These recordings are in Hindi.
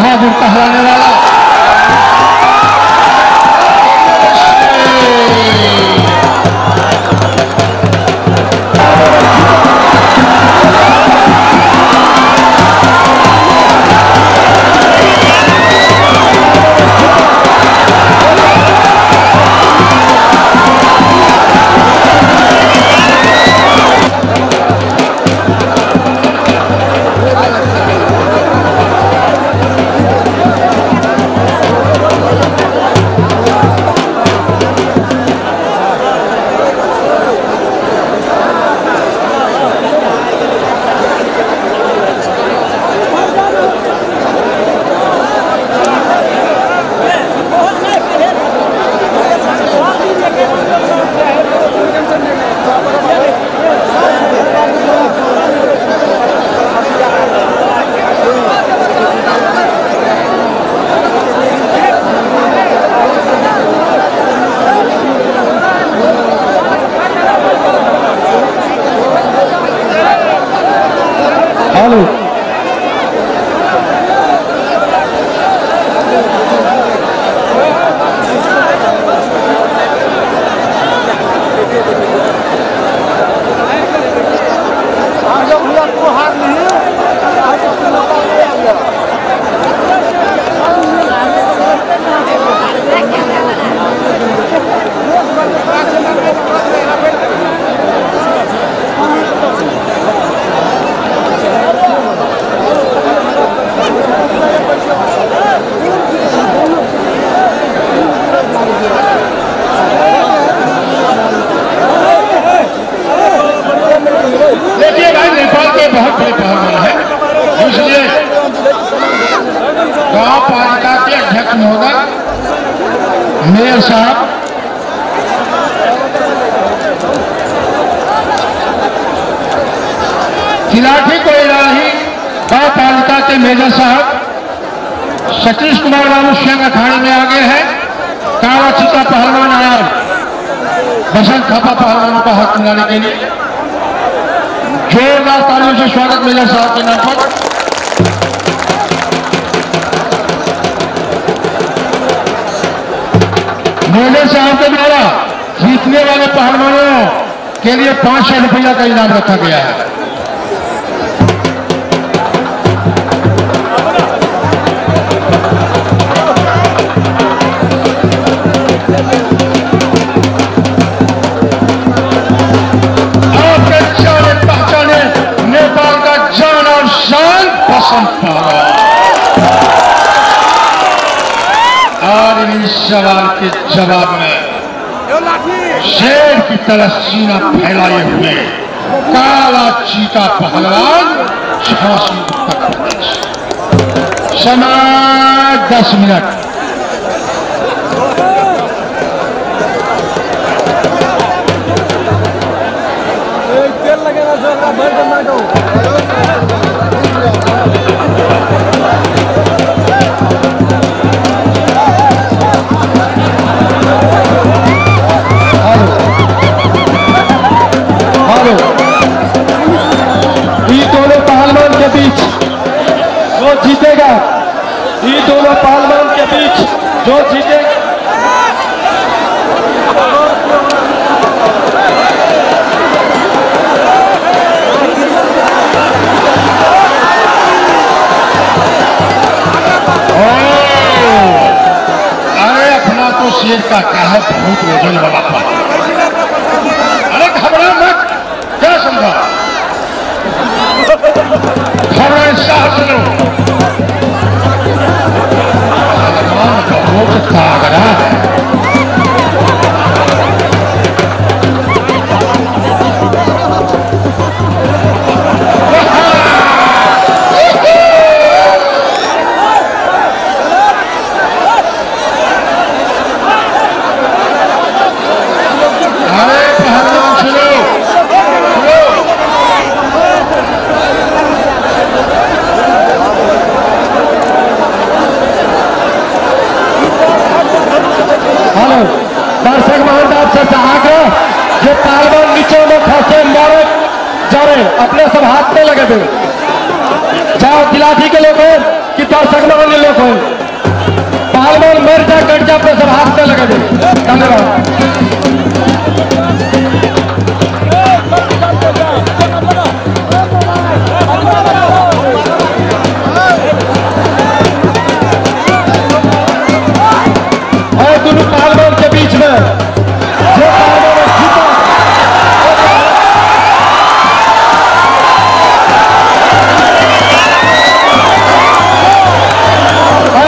बहादुर कहलाने वाला मेयर साहब तिलाठी कोयराही गांव पालिका के मेजर साहब सतीश कुमार बाबू सिंह अखाड़े में आगे हैं। काला चीता पहलवान आया बसंत थापा पहलवानों का हक मिलाने के लिए जोरदार तालियों से स्वागत मेजर साहब के नाम पर। मेजर साहब के द्वारा जीतने वाले पहलवानों के लिए 500 रुपया का इनाम रखा गया है। आपके जाने पहचाने नेपाल का जान और शान बसंत और इस सवाल के जवाब में शेर की तरह सीना फैलाए हुए काला चीता पहलवान झांसी उत्तर प्रदेश। समय 10 मिनट। तेल लगेगा सर भर टमाटो जीतेगा, ये दोनों पहलवान के बीच जो जीतेगा अरे अपना तो शेर का क्या है, बहुत वजन वाला था। अरे घबरा मत, क्या समझा, घबराए साहस लो। तागड़ा है। अरे पहलवान सुनो, दर्शक महान से आग्रह जो पहलवान नीचे में फंसे मारे जा रहे अपने सब हाथ में लगे थे। चाहे दिलाठी के लोग कि दर्शक दर्शक मान लोग हो पहलवान मर जा कट जा पे सब हाथ पे लगा दे। धन्यवाद। और दोनों पहलवान के बीच में जो पहलवान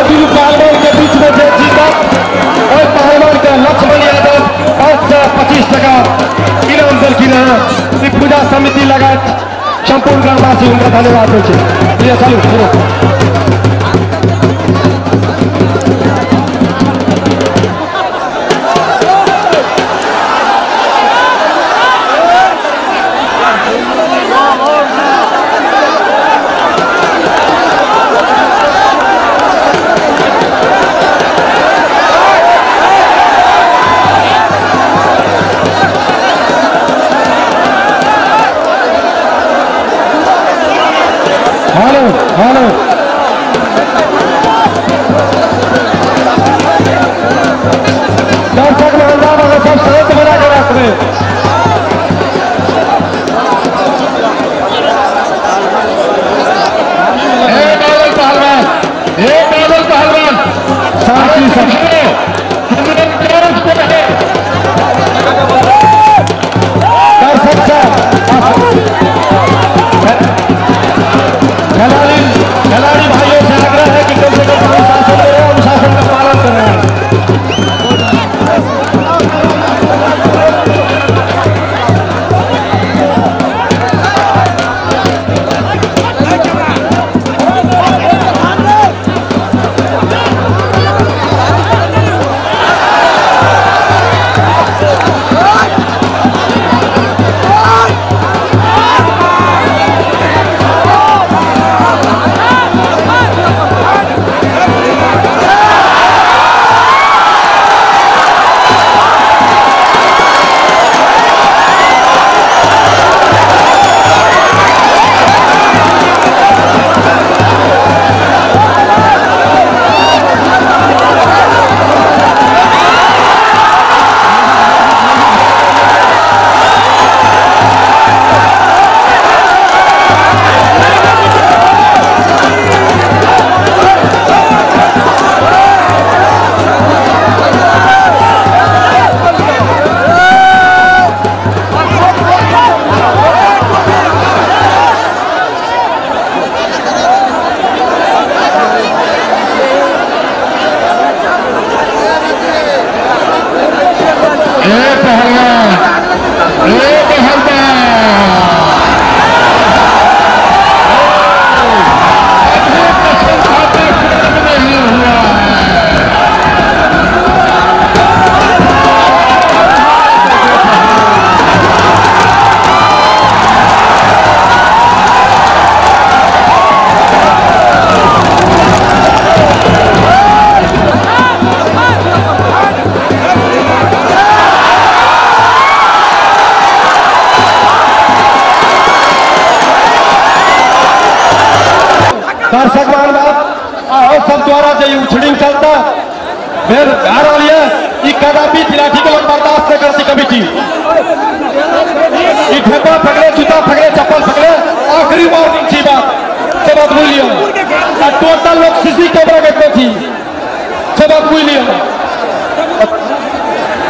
जीता पहलवान के बीच में जो जीता और पहलवान के लक्ष्मण यादव 525 टका इनाम दल की रहा पूजा समिति लगात संपूर्ण ग्रामवासी उनका धन्यवाद दे। चलो हेलो दर्शक महानुभाव अगर सब शांत बना के रख रहे पहलवान शांति समझो खिलाड़ी भाइयों से आग्रह है कि कम से कम अनुशासन करें, अनुशासन का पालन करें। दर्शक महानुभाव सब द्वारा जो उछड़िंग चलता फिर हार लिया कदापि लाठी को बर्दाश्त नहीं करती कमेटी। ठेपा पकड़े, जूता पकड़े, चप्पल पकड़े, आखिरी वार्निंग थी बात सब बात भूल लिया। टोटल लोग सीसी कैमरा देखते थी सब बात भूल लिया।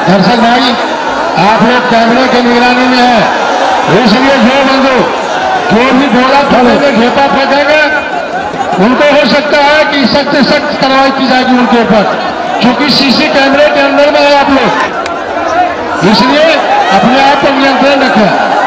दर्शक भाई आप लोग कैमरे की निगरानी में है, इसलिए जो बंदो जो भी बोला थोड़े घेपा फेंकेंगे उनको हो सकता है कि सख्त से सख्त कार्रवाई की जाएगी उनके ऊपर, क्योंकि सीसी कैमरे के अंदर में है आप लोग, इसलिए अपने आप पर नियंत्रण रखें।